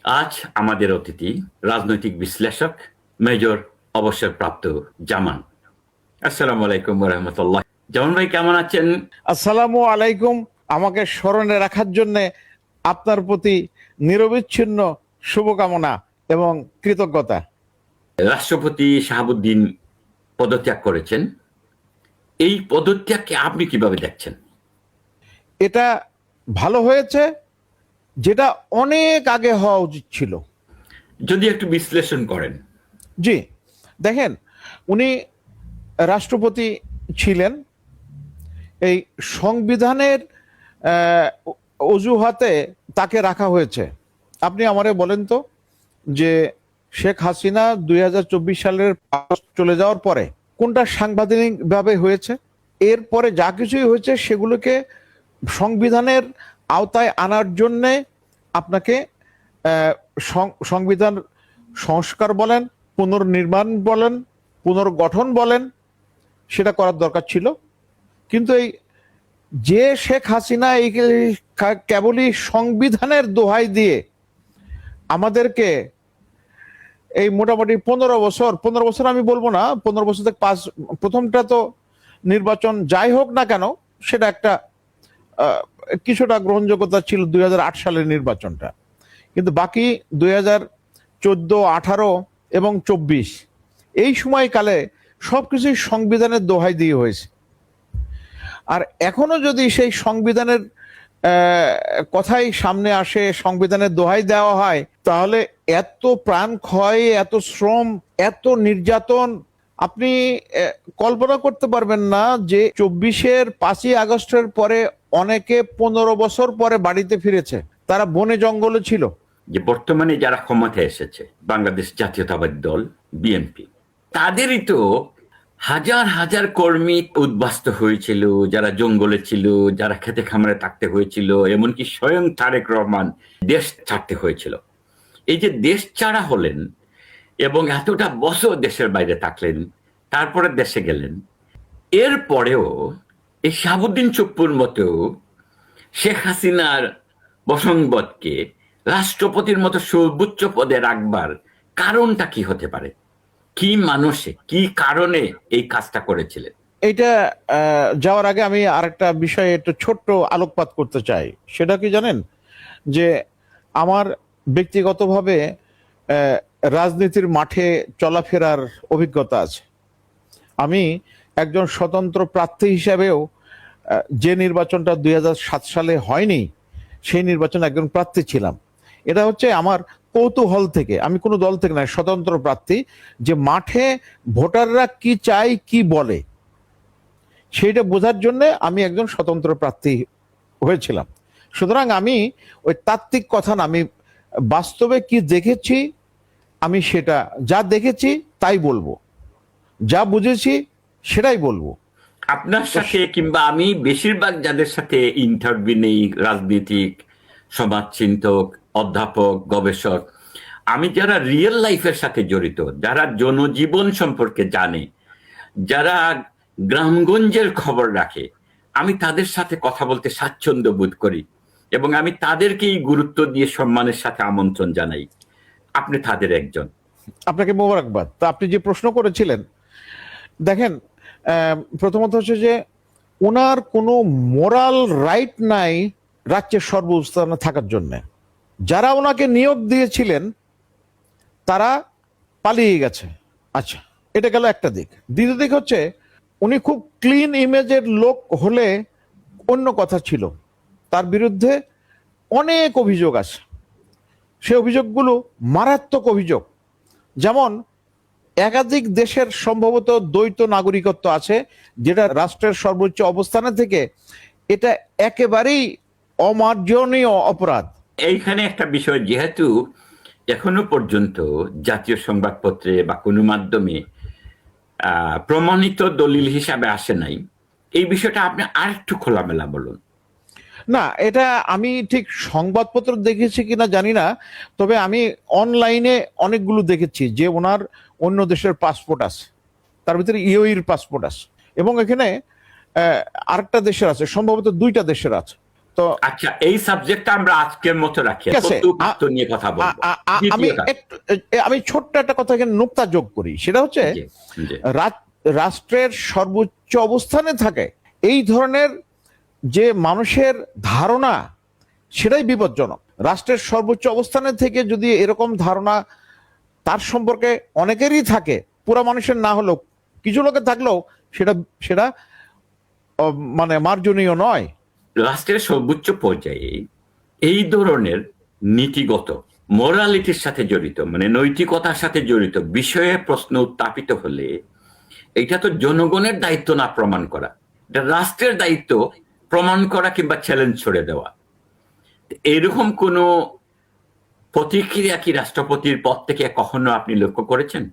আজ আমাদের অতিথি রাজনৈতিক বিশ্লেষক মেজর অবসরপ্রাপ্ত জামান। আসসালামু আলাইকুম ওয়া রাহমাতুল্লাহ। জামান ভাই কেমন আছেন? আসসালামু আলাইকুম। আমাকে স্মরণে রাখার জন্য আপনার প্রতি নিরবিচ্ছিন্ন শুভকামনা এবং কৃতজ্ঞতা। রাষ্ট্রপতি শাহাবুদ্দিন পদত্যাগ করেছেন, এই পদত্যাগকে আপনি কিভাবে দেখছেন? এটা ভালো হয়েছে, যেটা অনেক আগে হওয়া উচিত ছিল। যদি একটু বিশ্লেষণ করেন। জি, দেখেন, উনি রাষ্ট্রপতি ছিলেন, এই সংবিধানের অজুহাতে তাকে রাখা হয়েছে। আপনি আমারে বলেন তো, যে শেখ হাসিনা 2024 সালের আগস্ট চলে যাওয়ার পরে কোনটা সাংবিধানিকভাবে হয়েছে? এরপরে যা কিছুই হয়েছে সেগুলোকে সংবিধানের আওতায় আনার জন্যে আপনাকে সংবিধান সংস্কার বলেন, পুনর্নির্মাণ বলেন, পুনর্গঠন বলেন, সেটা করার দরকার ছিল। কিন্তু এই যে শেখ হাসিনা এই কেবলই সংবিধানের দোহাই দিয়ে আমাদেরকে এই মোটামুটি 15 বছর আমি বলবো না, 15 বছর থেকে প্রথমটা তো নির্বাচন যাই হোক না কেন, সেটা একটা কিছুটা গ্রহণযোগ্যতা ছিল 2008 সালের নির্বাচনটা, কিন্তু বাকি 2014, 18 এবং 24 এই সময়কালে সবকিছুই সংবিধানের দোহাই দিয়ে হয়েছে। আর এখনো যদি সেই সংবিধানের কথাই সামনে আসে, সংবিধানের দোহাই দেওয়া হয়, তাহলে এত প্রাণ ক্ষয়, এত শ্রম, এত নির্যাতন আপনি কল্পনা করতে পারবেন না। যে 24-এর 5ই আগস্টের পরে অনেকে 15 বছর পরে বাড়িতে ফিরেছে, তারা বনে জঙ্গলে ছিল। যে বর্তমানে যারা ক্ষমতায় এসেছে, বাংলাদেশ জাতীয়তাবাদী দল বিএনপি, তাদেরই তো হাজার হাজার কর্মী উদ্বাস্ত হয়েছিল, যারা জঙ্গলে ছিল, যারা খেতে খামারে থাকতে হয়েছিল, এমনকি স্বয়ং তারেক রহমান দেশ ছাড়তে হয়েছিল। এই যে দেশ ছাড়া হলেন এবং এতটা বছর দেশের বাইরে থাকলেন, তারপরে দেশে গেলেন, এরপরেও এই শাহাবুদ্দিন চুপ্পুর মতো শেখ হাসিনার বসংবদকে রাষ্ট্রপতির মতো সর্বোচ্চ পদে রাখবার কারণটা কি হতে পারে? কি মানুষে, কি কারণে এই কাজটা করেছিলেন? এইটা যাওয়ার আগে আমি আরেকটা বিষয়ে একটু ছোট্ট আলোকপাত করতে চাই। সেটা কি জানেন, যে আমার ব্যক্তিগতভাবে রাজনীতির মাঠে চলাফেরার অভিজ্ঞতা আছে। আমি একজন স্বতন্ত্র প্রার্থী হিসাবেও যে নির্বাচনটা 2007 সালে হয়নি, সেই নির্বাচনে একজন প্রার্থী ছিলাম। এটা হচ্ছে আমার কৌতূহল থেকে, আমি কোনো দল থেকে নয়, স্বতন্ত্র প্রার্থী, যে মাঠে ভোটাররা কি চায়, কি বলে, সেইটা বোঝার জন্য আমি একজন স্বতন্ত্র প্রার্থী হয়েছিলাম। সুতরাং আমি ওই তাত্ত্বিক কথা না, আমি বাস্তবে কি দেখেছি, আমি সেটা যা দেখেছি তাই বলবো, যা বুঝেছি সেটাই বলবো। আপনার সাথে কিংবা আমি বেশিরভাগ যাদের সাথে ইন্টারভিউ নেই, রাজনীতিক, সমাজচিন্তক, অধ্যাপক, গবেষক, আমি যারা রিয়েল লাইফের সাথে জড়িত, যারা জনজীবন সম্পর্কে জানে, যারা গ্রামগঞ্জের খবর রাখে, আমি তাদের সাথে কথা বলতে স্বাচ্ছন্দ্য বোধ করি এবং আমি তাদেরকেই গুরুত্ব দিয়ে সম্মানের সাথে আমন্ত্রণ জানাই। আপনি তাদের একজন। আপনাকে মোবারকবাদ। তা আপনি যে প্রশ্ন করেছিলেন, দেখেন, প্রথমত হচ্ছে যে ওনার কোনো মোরাল রাইট নাই রাজ্যের সর্বস্থানে থাকার জন্য। যারা ওনাকে নিয়োগ দিয়েছিলেন তারা পালিয়ে গেছে। আচ্ছা, এটা গেল একটা দিক। দ্বিতীয় দিক হচ্ছে, উনি খুব ক্লিন ইমেজের লোক হলে অন্য কথা ছিল, তার বিরুদ্ধে অনেক অভিযোগ আছে। সে অভিযোগগুলো মারাত্মক অভিযোগ। যেমন, একাধিক দেশের সম্ভবত দ্বৈত নাগরিকত্ব আছে, যেটা রাষ্ট্রের সর্বোচ্চ অবস্থানে থেকে এটা একেবারেই অমার্জনীয় অপরাধ। এইখানে একটা বিষয়, যেহেতু এখনো পর্যন্ত জাতীয় সংবাদপত্রে বা কোনো মাধ্যমে প্রমাণিত দলিল হিসাবে আসে নাই, এই বিষয়টা আপনি আরেকটু খোলামেলা বলুন। না, এটা আমি ঠিক সংবাদপত্র দেখেছি কিনা জানি না, তবে আমি অনলাইনে অনেকগুলো দেখেছি যে ওনার অন্য দেশের পাসপোর্ট আছে, তার ভিতরে ইউএইর পাসপোর্ট আছে, এবং এখানে আরেকটা দেশের আছে, সম্ভবত 2টা দেশের আছে। তো আচ্ছা, এই সাবজেক্টটা আমরা আজকের মতো রাখি, ঠিক আছে, তথ্য নিয়ে কথা বলবো। আমি দ্বিতীয়টা। আমি ছোট্ট একটা কথা এখানে নুক্তা যোগ করি, সেটা হচ্ছে জি, জি। রাষ্ট্রের সর্বোচ্চ অবস্থানে থাকে এই ধরনের যে মানুষের ধারণা, সেটাই বিপজ্জনক। রাষ্ট্রের সর্বোচ্চ অবস্থানে থেকে যদি এরকম ধারণা তার সম্পর্কে অনেকেরই থাকে, পুরা মানুষের না হলেও কিছু লোকের থাকলেও সেটা সেটা মানে মার্জনীয় নয়। রাষ্ট্রের সর্বোচ্চ পর্যায়ে এই ধরনের নীতিগত মোরালিটির সাথে জড়িত, মানে নৈতিকতার সাথে জড়িত বিষয়ে প্রশ্ন উত্থাপিত হলে এটা তো জনগণের দায়িত্ব না প্রমাণ করা, এটা রাষ্ট্রের দায়িত্ব প্রমাণ করা কিংবা চ্যালেঞ্জ ছড়ে দেওয়া। এরকম কোন প্রতিক্রিয়া কি রাষ্ট্রপতির পদ থেকে কখনো আপনি লক্ষ্য করেছেন?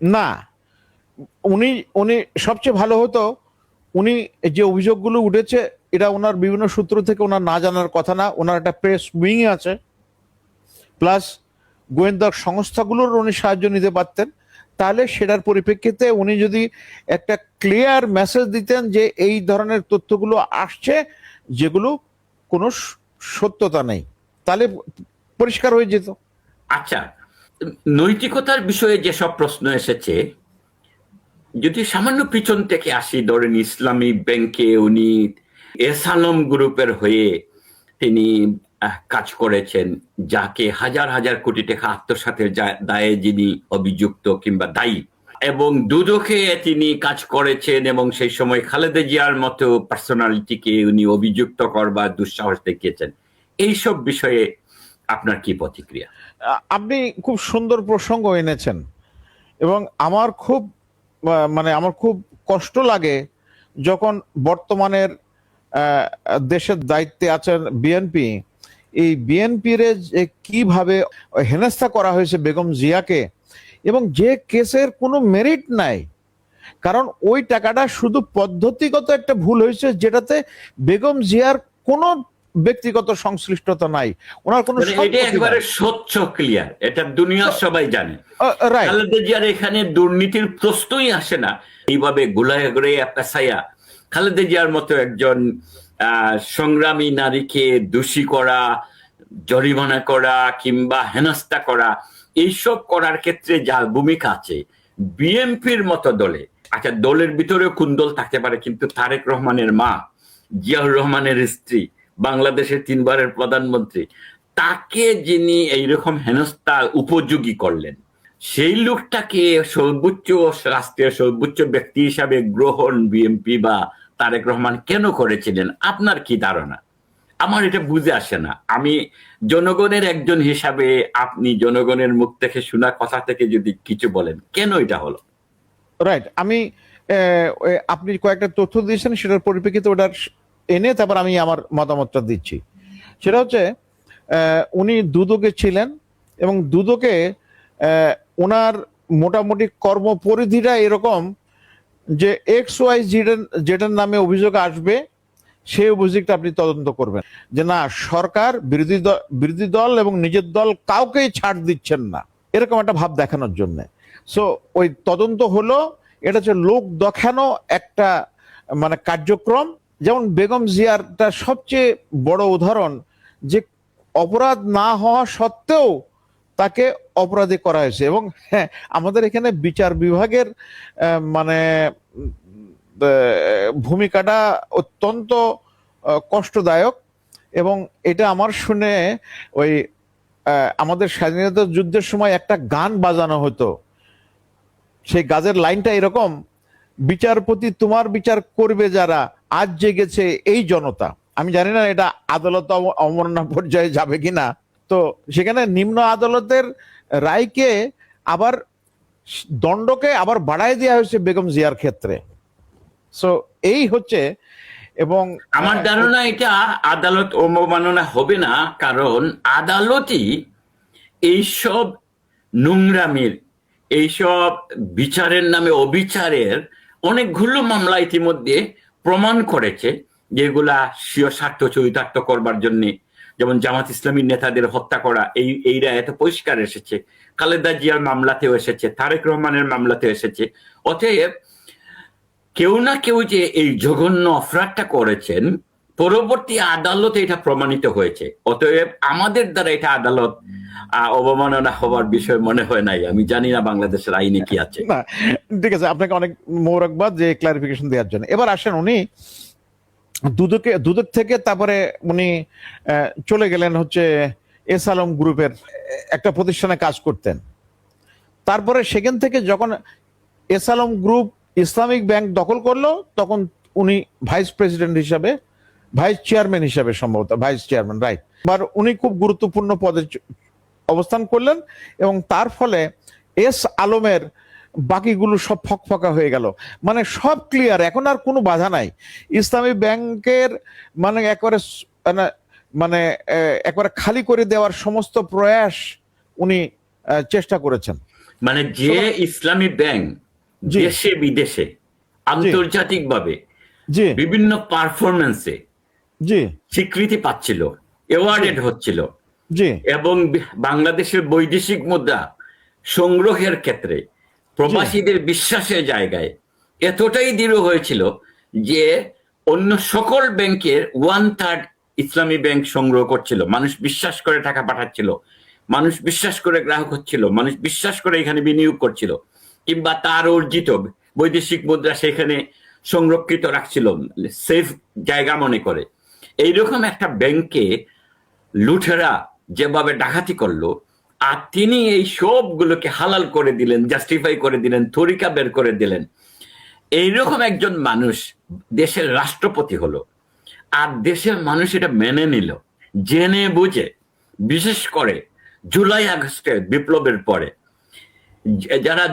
না, উনি উনি সবচেয়ে ভালো হতো, উনি যে অভিযোগগুলো উঠেছে এটা ওনার বিভিন্ন সূত্র থেকে ওনার না জানার কথা না। ওনার একটা প্রেস উইং আছে, প্লাস গোয়েন্দা সংস্থাগুলোর উনি সাহায্য নিতে পারতেন। তাহলে সেটার পরিপ্রেক্ষিতে উনি যদি একটা ক্লিয়ার মেসেজ দিতেন যে এই ধরনের তথ্যগুলো আসছে যেগুলো কোনো সত্যতা নেই, তাহলে পরিষ্কার হয়ে যেত। আচ্ছা, নৈতিকতার বিষয়ে যেসব প্রশ্ন এসেছে, যদি সামান্য পিছন থেকে আসি, ধরেন ইসলামী ব্যাংকে উনি এসালম গ্রুপের হয়ে তিনি কাজ করেছেন, যাকে হাজার হাজার কোটি টাকা আত্মসাতের দায়ে যিনি অভিযুক্ত কিংবা দায়ী, এবং দুদকে তিনি কাজ করেছেন, এবং সেই সময় খালেদা জিয়ার মতো পার্সোনালিটিকে উনি অভিযুক্ত করবার দুঃসাহস দেখিয়েছেন। এইসব বিষয়ে আপনার কি প্রতিক্রিয়া? আপনি খুব সুন্দর প্রসঙ্গ এনেছেন, এবং আমার খুব মানে আমার খুব কষ্ট লাগে যখন বর্তমানের দেশের দায়িত্বে আছেন বিএনপি, এই বিএনপির কিভাবে হেনস্থা করা হয়েছে বেগম জিয়াকে, এবং যে কেসের কোনো মেরিট নাই। কারণ ওই টাকাটা শুধু পদ্ধতিগত একটা ভুল হয়েছে, যেটাতে বেগম জিয়ার কোনো ব্যক্তিগত সংশ্লিষ্টতা নাই, ওনার কোনো এটা একবারে স্বচ্ছ ক্লিয়ার, এটা দুনিয়ার সবাই জানে। খালেদা জিয়ার এখানে দুর্নীতির প্রশ্নই আসে না। এইভাবে গুলায় পেশাইয়া খালেদা জিয়ার মতো একজন সংগ্রামী নারীকে দোষী করা, জরিমানা করা কিংবা হেনস্থা করা, এইসব করার ক্ষেত্রে যার ভূমিকা আছে বিএনপির মতো দলে, আচ্ছা দলের ভিতরেও কোন দল থাকতে পারে, কিন্তু তারেক রহমানের মা, জিয়াউর রহমানের স্ত্রী, বাংলাদেশের 3 বারের প্রধানমন্ত্রী, তাকে যিনি এইরকম হেনস্থা উপযোগী করলেন, সেই লোকটাকে সর্বোচ্চ রাষ্ট্রের সর্বোচ্চ ব্যক্তি হিসাবে গ্রহণ বিএনপি বা তারেক রহমান কেন করেছিলেন? আপনার কি ধারণা? আমার এটা বুঝে আসে না। আমি জনগণের একজন হিসাবে, আপনি জনগণের মুখ থেকে শোনা কথা থেকে যদি কিছু বলেন, কেন এটা হলো? রাইট, আমি আপনি কয়েকটা তথ্য দিয়েছেন, সেটার পরিপ্রেক্ষিতে ওটার এনে তারপর আমি আমার মতামতটা দিচ্ছি। সেটা হচ্ছে উনি দুদকে ছিলেন, এবং দুদকে ওনার মোটামুটি কর্মপরিধিটা এরকম যে এক্স ওয়াই যেটার নামে অভিযোগ আসবে সেই অভিযোগটা আপনি তদন্ত করবেন, যে না সরকার বিরোধী দল এবং নিজের দল কাউকেই ছাড় দিচ্ছেন না, এরকম একটা ভাব দেখানোর জন্য। সো ওই তদন্ত হলো, এটা হচ্ছে লোক দেখানো একটা মানে কার্যক্রম। যেমন বেগম জিয়ারটা সবচেয়ে বড় উদাহরণ, যে অপরাধ না হওয়া সত্ত্বেও তাকে অপরাধী করা হয়েছে। এবং হ্যাঁ, আমাদের এখানে বিচার বিভাগের মানে ভূমিকাটা অত্যন্ত কষ্টদায়ক, এবং এটা আমার শুনে ওই আমাদের স্বাধীনতা যুদ্ধের সময় একটা গান বাজানো হতো, সেই গানের লাইনটা এরকম, বিচারপতি তোমার বিচার করবে যারা, আজ জেগেছে এই জনতা। আমি জানি না এটা আদালত অবমাননা পর্যায়ে যাবে কিনা। তো সেখানে নিম্ন আদালতের রায়কে আবার দণ্ডকে আবার বাড়ায় দেওয়া হয়েছে বেগম জিয়ার ক্ষেত্রে। সো এই হচ্ছে, এবং আমার ধারণা এটা আদালত অবমাননা হবে না, কারণ আদালতই এইসব নোংরামির, এইসব বিচারের নামে অবিচারের অনেকগুলো মামলা ইতিমধ্যে প্রমাণ করেছে, যেগুলা স্বীয় স্বার্থ চরিতার্থ করবার জন্য, যেমন জামাত ইসলামীর নেতাদের হত্যা করা, এই রায় এত পরিষ্কার এসেছে, খালেদা জিয়ার মামলাতেও এসেছে, তারেক রহমানের মামলাতেও এসেছে। অতএব কেউ না কেউ যে এই জঘন্য অপরাধটা করেছেন, পরবর্তী আদালতে এটা প্রমাণিত হয়েছে। অতএব আমাদের দ্বারা এটা আদালত অবমাননা হওয়ার বিষয় মনে হয় নাই। আমি জানি না বাংলাদেশের আইনে কি আছে। না, ঠিক আছে, আপনাকে অনেক মোবারকবাদ যে ক্লারিফিকেশন দেওয়ার জন্য। এবার আসেন, উনি দুদক থেকে তারপরে উনি চলে গেলেন হচ্ছে এস আলম গ্রুপের একটা প্রতিষ্ঠানে কাজ করতেন। তারপরে সেখান থেকে যখন S Alam group Islamic bank দখল করলো, তখন উনি ভাইস চেয়ারম্যান হিসাবে সম্ভবত ভাইস চেয়ারম্যান, রাইট। এবার উনি খুব গুরুত্বপূর্ণ পদে অবস্থান করলেন এবং তার ফলে এস আলমের বাকিগুলো সব ফকফকা হয়ে গেল, মানে সব ক্লিয়ার, এখন আর কোনো বাধা নাই। ইসলামী ব্যাংকের মানে মানে একবারে খালি করে দেওয়ার সমস্ত প্রয়াস উনি চেষ্টা করেছেন। মানে যে ইসলামী ব্যাংক জি। দেশে বিদেশে আন্তর্জাতিকভাবে জি বিভিন্ন পারফরমেন্সে জি স্বীকৃতি পাচ্ছিল, অ্যাওয়ার্ডেড হচ্ছিল, জি এবং বাংলাদেশের বৈদেশিক মুদ্রা সংগ্রহের ক্ষেত্রে প্রবাসীদের বিশ্বাসের জায়গায় এতটাই দৃঢ় হয়েছিল যে অন্য সকল ব্যাংকের 1/3 ইসলামী ব্যাংক সংগ্রহ করছিল। মানুষ বিশ্বাস করে টাকা পাঠাচ্ছিল, মানুষ বিশ্বাস করে গ্রাহক হচ্ছিল, মানুষ বিশ্বাস করে এখানে বিনিয়োগ করছিল, কিংবা তার অর্জিত বৈদেশিক মুদ্রা সেখানে সংরক্ষিত রাখছিল সেফ জায়গা মনে করে। এইরকম একটা ব্যাংকে লুঠেরা যেভাবে ডাকাতি করলো, আর তিনি এই সবগুলোকে হালাল করে দিলেন, জাস্টিফাই করে দিলেন, তরিকা বের করে দিলেন। এইরকম একজন মানুষ দেশের রাষ্ট্রপতি হলো, আর দেশের মানুষ এটা মেনে নিল জেনে বুঝে। বিশেষ করে জুলাই আগস্টের বিপ্লবের পরে যারা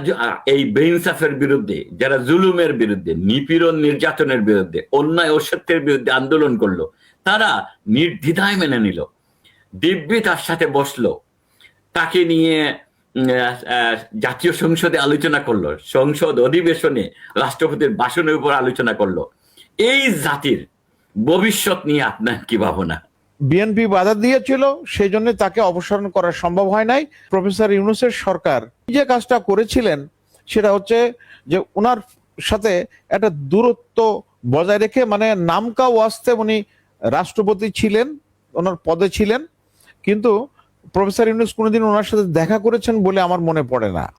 এই বেইনসাফের বিরুদ্ধে, যারা জুলুমের বিরুদ্ধে, নিপীড়ন নির্যাতনের বিরুদ্ধে, অন্যায় অসত্যের বিরুদ্ধে আন্দোলন করলো, তারা নির্দ্বিধায় মেনে নিল। দিব্যি তার সাথে বসলো, তাকে নিয়ে জাতীয় সংসদে আলোচনা করলো, সংসদ অধিবেশনে রাষ্ট্রপতির ভাষণের উপর আলোচনা করলো। এই জাতির ভবিষ্যৎ নিয়ে আপনার কি ভাবনা? বিএনপি বাধা দিয়েছিল, সেই জন্য তাকে অপসারণ করা সম্ভব হয় নাই। প্রফেসর ইউনূসের সরকার যে কাজটা করেছিলেন সেটা হচ্ছে যে ওনার সাথে একটা দূরত্ব বজায় রেখে, মানে নামকা ওয়াস্তে উনি রাষ্ট্রপতি ছিলেন, ওনার পদে ছিলেন, কিন্তু প্রফেসর ইউনূস কোনোদিন ওনার সাথে দেখা করেছেন বলে আমার মনে পড়ে না।